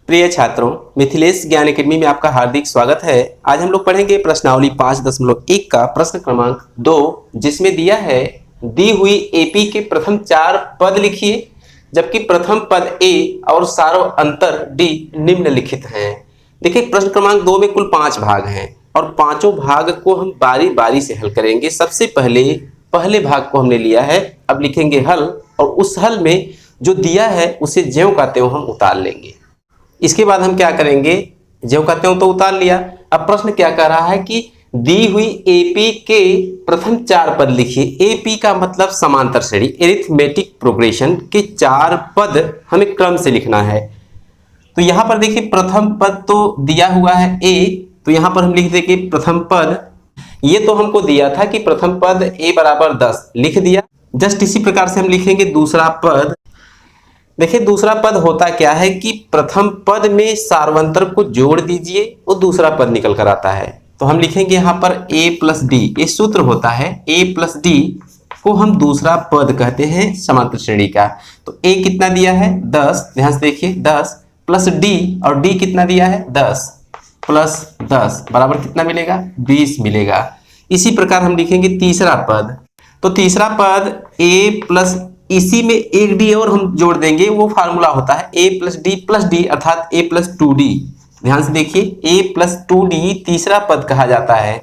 प्रिय छात्रों, मिथिलेश ज्ञान एकेडमी में आपका हार्दिक स्वागत है। आज हम लोग पढ़ेंगे प्रश्नावली 5.1 का प्रश्न क्रमांक 2, जिसमें दिया है दी हुई एपी के प्रथम 4 पद लिखिए, जबकि प्रथम पद ए और सारो अंतर डी निम्नलिखित हैं। देखिए, प्रश्न क्रमांक 2 में कुल 5 भाग हैं और पांचों भाग को हम बारी बारी से हल करेंगे। सबसे पहले भाग को हमने लिया है, अब लिखेंगे हल, और उस हल में जो दिया है उसे ज्यों का त्यों हम उतार लेंगे। इसके बाद हम क्या करेंगे, ज्यों का त्यों तो उतार लिया। अब प्रश्न क्या कह रहा है कि दी हुई एपी के प्रथम 4 पद लिखिए। एपी का मतलब समांतर श्रेणी, एरिथमेटिक प्रोग्रेशन के 4 पद हमें क्रम से लिखना है। तो यहां पर देखिए, प्रथम पद तो दिया हुआ है ए, तो यहां पर हम लिख देंगे प्रथम पद। ये तो हमको दिया था कि प्रथम पद ए बराबर 10, लिख दिया। जस्ट इसी प्रकार से हम लिखेंगे दूसरा पद। देखिए, दूसरा पद होता क्या है कि प्रथम पद में सार्वंतर को जोड़ दीजिए, वो दूसरा पद निकल कर आता है। तो हम लिखेंगे यहाँ पर a प्लस डी, ये सूत्र होता है। a प्लस डी को हम दूसरा पद कहते हैं समांतर श्रेणी का। तो a कितना दिया है 10, ध्यान से देखिए 10 प्लस d, और d कितना दिया है 10 प्लस 10 बराबर कितना मिलेगा 20 मिलेगा। इसी प्रकार हम लिखेंगे तीसरा पद। तो तीसरा पद a प्लस, इसी में एक डी और हम जोड़ देंगे, वो फार्मूला होता है a प्लस डी अर्थात a प्लस 2d। ध्यान से देखिए, a प्लस 2d तीसरा पद कहा जाता है।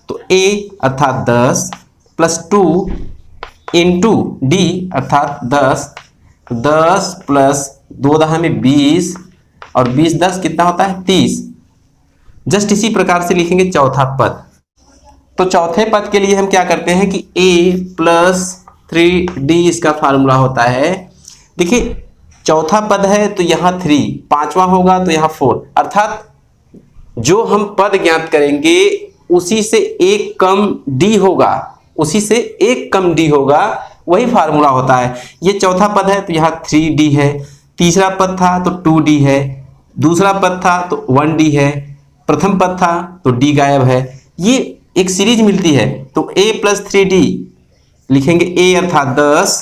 तो a अर्थात 10 प्लस 2 इंटू डी अर्थात 10 प्लस 2 दहा में 20, और 20 10 कितना होता है 30। जस्ट इसी प्रकार से लिखेंगे चौथा पद। तो चौथे पद के लिए हम क्या करते हैं कि a प्लस 3d इसका फार्मूला होता है। देखिए, चौथा पद है तो यहाँ 3, पांचवा होगा तो यहाँ 4, अर्थात जो हम पद ज्ञात करेंगे उसी से एक कम d होगा, वही फार्मूला होता है। ये चौथा पद है तो यहाँ 3d है, तीसरा पद था तो 2d है, दूसरा पद था तो 1d है, प्रथम पद था तो d गायब है। ये एक सीरीज मिलती है। तो a प्लस 3d लिखेंगे, a अर्थात 10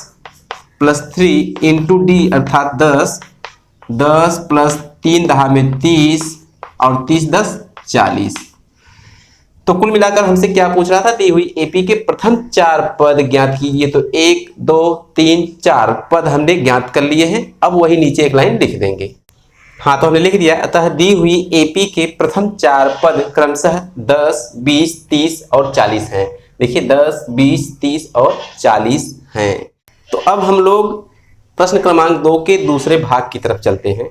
प्लस 3 इंटू डी अर्थात 10 प्लस 3 दहा में 30, और 30 10 40। तो कुल मिलाकर हमसे क्या पूछ रहा था, दी हुई एपी के प्रथम 4 पद ज्ञात कीजिए। तो 1 2 3 4 पद हमने ज्ञात कर लिए हैं। अब वही नीचे एक लाइन लिख देंगे। हाँ, तो हमने लिख दिया। अतः दी हुई एपी के प्रथम 4 पद क्रमशः 10 20 30 और 40 हैं। देखिए, 10 20 30 और 40 हैं। तो अब हम लोग प्रश्न क्रमांक 2 के दूसरे भाग की तरफ चलते हैं।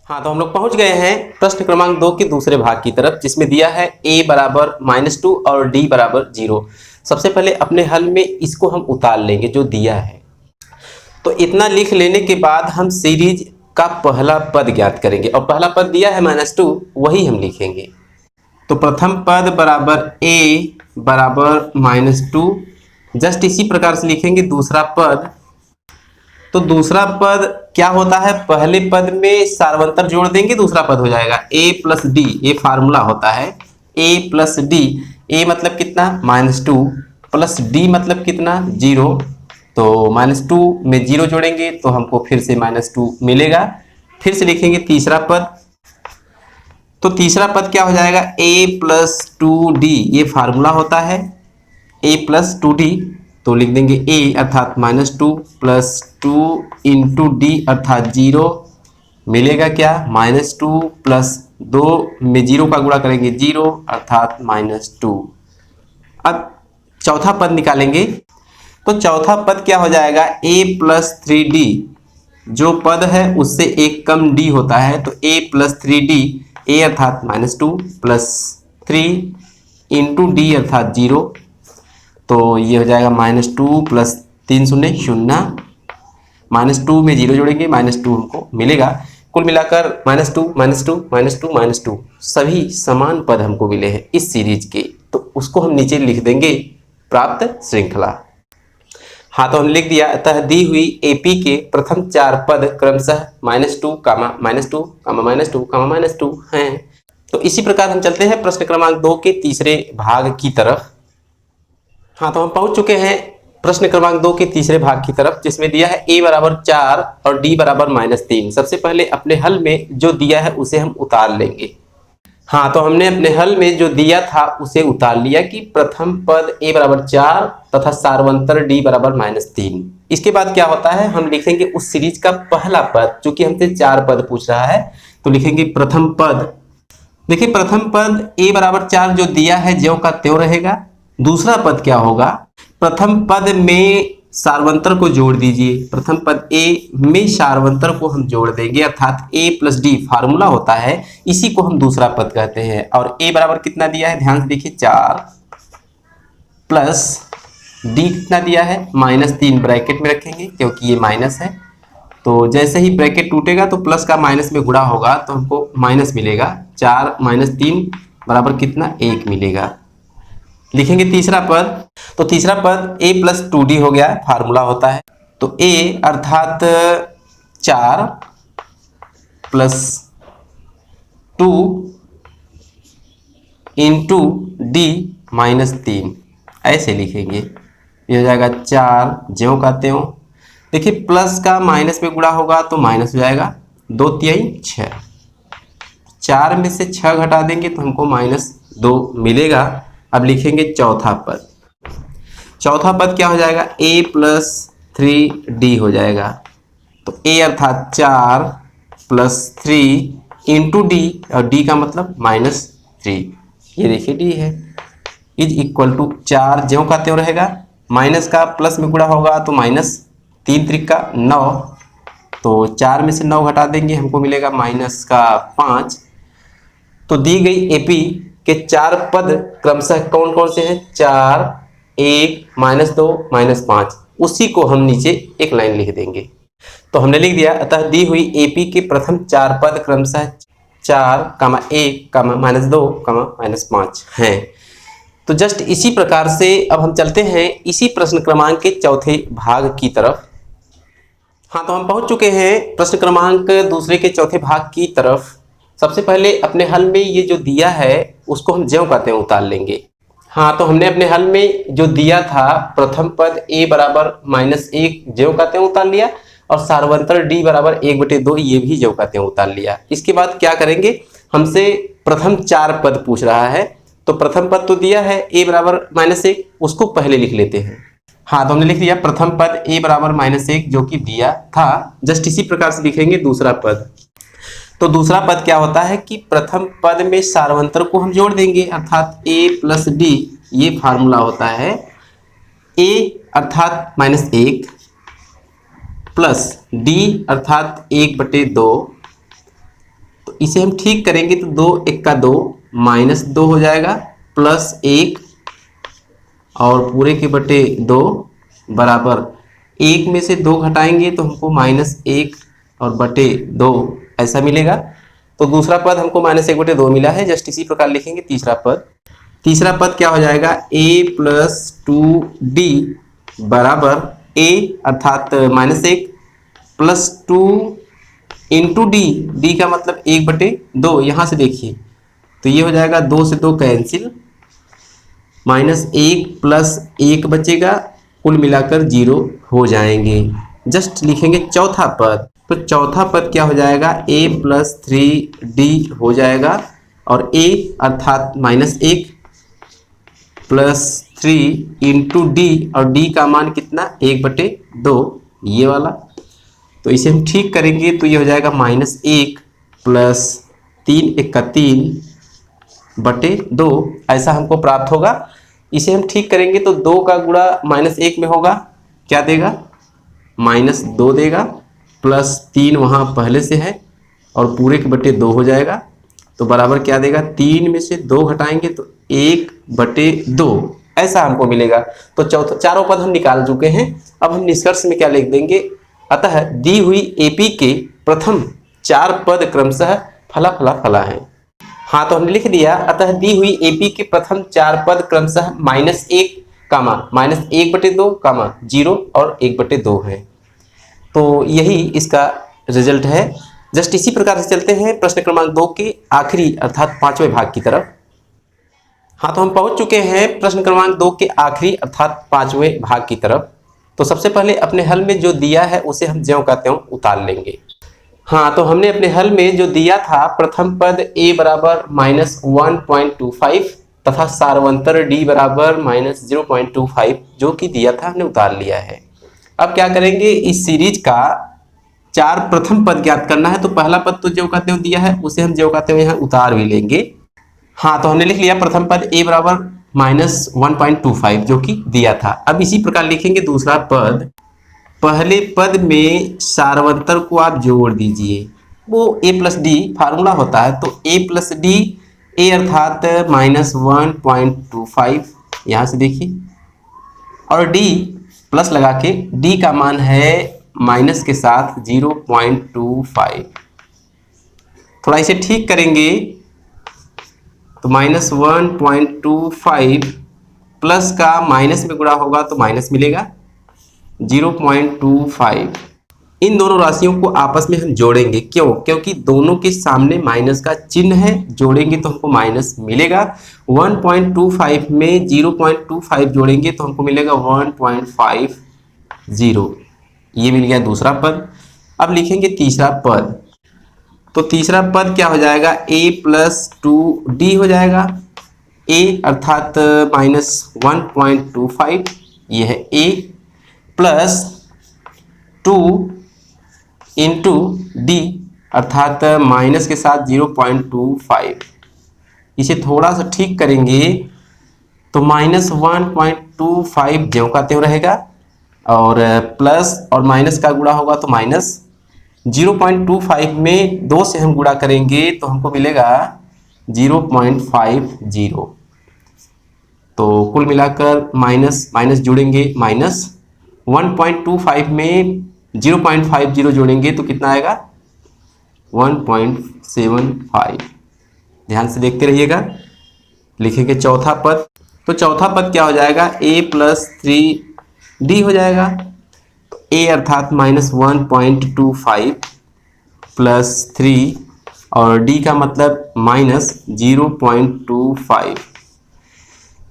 हाँ, तो हम लोग पहुंच गए हैं प्रश्न क्रमांक 2 के दूसरे भाग की तरफ, जिसमें दिया है a बराबर -2 और d बराबर 0। सबसे पहले अपने हल में इसको हम उतार लेंगे जो दिया है। तो इतना लिख लेने के बाद हम सीरीज का पहला पद ज्ञात करेंगे, और पहला पद दिया है -2, वही हम लिखेंगे। तो प्रथम पद बराबर a बराबर -2, जस्ट इसी प्रकार से लिखेंगे दूसरा पद। तो दूसरा पद क्या होता है, पहले पद में सार्वंतर जोड़ देंगे, दूसरा पद हो जाएगा a प्लस डी। ये फार्मूला होता है a प्लस डी। a मतलब कितना -2 प्लस d मतलब कितना 0। तो -2 में 0 जोड़ेंगे तो हमको फिर से -2 मिलेगा। फिर से लिखेंगे तीसरा पद। तो तीसरा पद क्या हो जाएगा, a प्लस 2d। ये फार्मूला होता है a प्लस 2d। तो लिख देंगे a अर्थात -2 प्लस 2 इंटू डी अर्थात 0 मिलेगा क्या, -2 प्लस 2 में 0 का गुणा करेंगे 0 अर्थात -2। अब चौथा पद निकालेंगे। तो चौथा पद क्या हो जाएगा, a प्लस 3d। जो पद है उससे एक कम d होता है, तो a प्लस 3d, a अर्थात -2 प्लस 3 इंटू डी अर्थात 0। तो ये हो जाएगा -2 प्लस 3 शून्य 0, -2 में 0 जोड़ेंगे -2 हमको मिलेगा। कुल मिलाकर -2 सभी समान पद हमको मिले हैं इस सीरीज के। तो उसको हम नीचे लिख देंगे प्राप्त श्रृंखला। हाँ, तो हमने लिख दिया। अतः दी हुई एपी के प्रथम 4 पद क्रमशः -2, -2 हैं। तो इसी प्रकार हम चलते हैं प्रश्न क्रमांक 2 के तीसरे भाग की तरफ। हाँ, तो हम पहुंच चुके हैं प्रश्न क्रमांक 2 के तीसरे भाग की तरफ, जिसमें दिया है a बराबर 4 और d बराबर -3। सबसे पहले अपने हल में जो दिया है उसे हम उतार लेंगे। हाँ, तो हमने अपने हल में जो दिया था उसे उतार लिया कि प्रथम पद a बराबर 4 तथा सारवंतर d बराबर -3। इसके बाद क्या होता है, हम लिखेंगे उस सीरीज का पहला पद, चूंकि हमसे 4 पद पूछ रहा है तो लिखेंगे प्रथम पद। देखिए प्रथम पद a बराबर 4 जो दिया है ज्यों का त्यों रहेगा। दूसरा पद क्या होगा, प्रथम पद में सारवंतर को जोड़ दीजिए। प्रथम पद a में सारवंतर को हम जोड़ देंगे, अर्थात a प्लस d फार्मूला होता है, इसी को हम दूसरा पद कहते हैं। और a बराबर कितना दिया है, ध्यान से देखिए 4 प्लस d कितना दिया है -3, ब्रैकेट में रखेंगे क्योंकि ये माइनस है। तो जैसे ही ब्रैकेट टूटेगा तो प्लस का माइनस में गुणा होगा तो हमको माइनस मिलेगा। 4 - 3 बराबर कितना, 1 मिलेगा। लिखेंगे तीसरा पद, तो तीसरा पद a प्लस 2d हो गया, फार्मूला होता है। तो a अर्थात 4 प्लस 2 इंटू d -3, ऐसे लिखेंगे। ये हो जाएगा 4 ज्यों का त्यों। देखिए प्लस का माइनस में गुणा होगा तो माइनस हो जाएगा, 2 तिहाई 6, 4 में से 6 घटा देंगे तो हमको -2 मिलेगा। अब लिखेंगे चौथा पद। चौथा पद क्या हो जाएगा, a प्लस 3d हो जाएगा। तो a अर्थात 4 प्लस 3 इंटू d, और d का मतलब -3, ये देखिए d है, इज इक्वल टू 4 ज्यों का त्यों रहेगा, माइनस का प्लस में गुणा होगा तो -3 त्रिका 9, तो 4 में से 9 घटा देंगे हमको मिलेगा -5। तो दी गई एपी के 4 पद क्रमशः कौन कौन से हैं, 4, 1, -2, -5, उसी को हम नीचे एक लाइन लिख देंगे। तो हमने लिख दिया, अतः दी हुई एपी के प्रथम 4 पद क्रमशः 4, 1, -2, -5 हैं। तो जस्ट इसी प्रकार से अब हम चलते हैं इसी प्रश्न क्रमांक के चौथे भाग की तरफ। हाँ, तो हम पहुंच चुके हैं प्रश्न क्रमांक दूसरे के चौथे भाग की तरफ। सबसे पहले अपने हल में ये जो दिया है उसको हम ज्यों का त्यों उतार लेंगे। हाँ, तो हमने अपने हल में जो दिया था प्रथम पद a बराबर -1 ज्यों का त्यों उतार लिया, और सारवंतर d बराबर 1/2 ये भी ज्यों का त्यों उतार लिया। इसके बाद क्या करेंगे, हमसे प्रथम 4 पद पूछ रहा है, तो प्रथम पद तो दिया है a बराबर -1, उसको पहले लिख लेते हैं। हाँ, तो हमने लिख दिया प्रथम पद a बराबर -1 जो कि दिया था। जस्ट इसी प्रकार से लिखेंगे दूसरा पद। तो दूसरा पद क्या होता है कि प्रथम पद में सारवंतर को हम जोड़ देंगे, अर्थात a प्लस d, ये फार्मूला होता है। a अर्थात -1 प्लस d अर्थात 1/2, तो इसे हम ठीक करेंगे तो 2 × 1 = 2, -2 हो जाएगा, प्लस 1 और पूरे के बटे 2 बराबर 1 में से 2 घटाएंगे तो हमको -1 और बटे 2 ऐसा मिलेगा। तो दूसरा पद हमको -1/2 मिला है। जस्ट इसी प्रकार लिखेंगे तीसरा पद। तीसरा पद क्या हो जाएगा, a प्लस 2d बराबर a अर्थात -1 प्लस 2 इंटू d का मतलब 1/2। यहाँ से देखिए तो ये हो जाएगा, 2 से 2 कैंसिल, -1 प्लस 1 बचेगा, कुल मिलाकर 0 हो जाएंगे। जस्ट लिखेंगे चौथा पद। तो चौथा पद क्या हो जाएगा, a प्लस 3d हो जाएगा, और a अर्थात -1 प्लस 3 इंटू d, और d का मान कितना, 1/2, ये वाला। तो इसे हम ठीक करेंगे तो ये हो जाएगा -1 प्लस 3 × 1 = 3/2, ऐसा हमको प्राप्त होगा। इसे हम ठीक करेंगे तो 2 का गुणा -1 में होगा, क्या देगा, -2 देगा, प्लस 3 वहाँ पहले से है और पूरे के बटे 2 हो जाएगा, तो बराबर क्या देगा, 3 में से 2 घटाएंगे तो 1/2 ऐसा हमको मिलेगा। तो चारों पद हम निकाल चुके हैं। अब हम निष्कर्ष में क्या लिख देंगे, अतः दी हुई एपी के प्रथम 4 पद क्रमशः फला फला फला है। हाँ, तो हमने लिख दिया, अतः दी हुई एपी के प्रथम 4 पद क्रमशः -1, -1/2, 0 और 1/2 है। तो यही इसका रिजल्ट है। जस्ट इसी प्रकार से चलते हैं प्रश्न क्रमांक 2 के आखिरी अर्थात 5वें भाग की तरफ। हाँ, तो हम पहुंच चुके हैं प्रश्न क्रमांक 2 के आखिरी अर्थात 5वें भाग की तरफ। तो सबसे पहले अपने हल में जो दिया है उसे हम ज्यों का त्यों उतार लेंगे। हाँ, तो हमने अपने हल में जो दिया था प्रथम पद a बराबर -1.25 तथा सारवंतर d बराबर -0.25 जो कि दिया था हमने उतार लिया है। अब क्या करेंगे, इस सीरीज का चार प्रथम पद ज्ञात करना है। तो पहला पद तो ज्यों का त्यों दिया है उसे हम ज्यों का त्यों यहाँ उतार भी लेंगे। हाँ, तो हमने लिख लिया प्रथम पद a बराबर -1.25 जो कि दिया था। अब इसी प्रकार लिखेंगे दूसरा पद। पहले पद में सारवंतर को आप जोड़ दीजिए, वो a+d फार्मूला होता है। तो a+d, a अर्थात -1.25 यहाँ से देखिए, और d प्लस लगा के, d का मान है माइनस के साथ 0.25। थोड़ा इसे ठीक करेंगे तो -1.25 प्लस का माइनस में गुणा होगा तो माइनस मिलेगा 0.25। इन दोनों राशियों को आपस में हम जोड़ेंगे, क्यों? क्योंकि दोनों के सामने माइनस का चिन्ह है, जोड़ेंगे तो हमको माइनस मिलेगा। 1.25 में 0.25 जोड़ेंगे तो हमको मिलेगा 1.50। ये मिल गया दूसरा पद। अब लिखेंगे तीसरा पद। तो तीसरा पद क्या हो जाएगा, a+2d हो जाएगा। a अर्थात -1.25, ये है a, प्लस 2 इंटू डी अर्थात माइनस के साथ 0.25। इसे थोड़ा सा ठीक करेंगे तो -1.25 ज्यों का त्यों रहेगा, और प्लस और माइनस का गुणा होगा तो माइनस 0.25 में 2 से हम गुणा करेंगे तो हमको मिलेगा 0.50। तो कुल मिलाकर माइनस माइनस जोड़ेंगे माइनस, 1.25 में 0.50 जोड़ेंगे तो कितना आएगा 1.75। ध्यान से देखते रहिएगा। लिखेंगे चौथा पद। तो चौथा पद क्या हो जाएगा, a+3d हो जाएगा। तो a अर्थात -1.25 प्लस 3 और d का मतलब -0.25।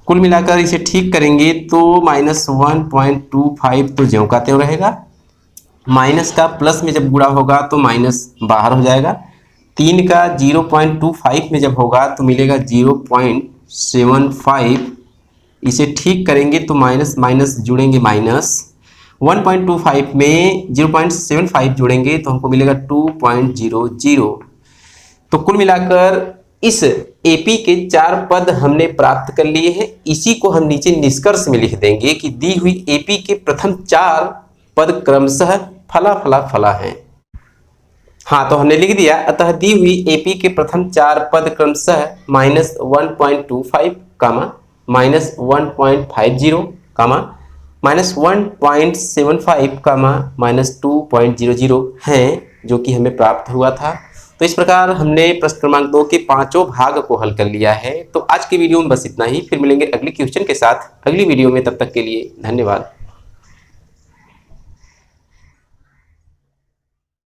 कुल मिलाकर इसे ठीक करेंगे तो -1.25 तो ज्यों का त्यों रहेगा, माइनस का प्लस में जब गुणा होगा तो माइनस बाहर हो जाएगा। 3 का 0.25 में जब होगा तो मिलेगा 0.75। इसे ठीक करेंगे तो माइनस माइनस जुड़ेंगे माइनस, 1.25 में 0.75 जोड़ेंगे तो हमको मिलेगा 2.00। तो कुल मिलाकर इस एपी के 4 पद हमने प्राप्त कर लिए हैं। इसी को हम नीचे निष्कर्ष में लिख देंगे कि दी हुई एपी के प्रथम 4 पद क्रमशः फला फला फला हैं। हाँ, तो हमने लिख दिया, अतः दी हुई एपी के प्रथम 4 पद क्रमशः -1.25 कामा -1.50 कामा -1.75 कामा -2.00 हैं, जो कि हमें प्राप्त हुआ था। तो इस प्रकार हमने प्रश्न क्रमांक 2 के 5 भाग को हल कर लिया है। तो आज की वीडियो में बस इतना ही, फिर मिलेंगे अगली क्वेश्चन के साथ अगली वीडियो में। तब तक के लिए धन्यवाद।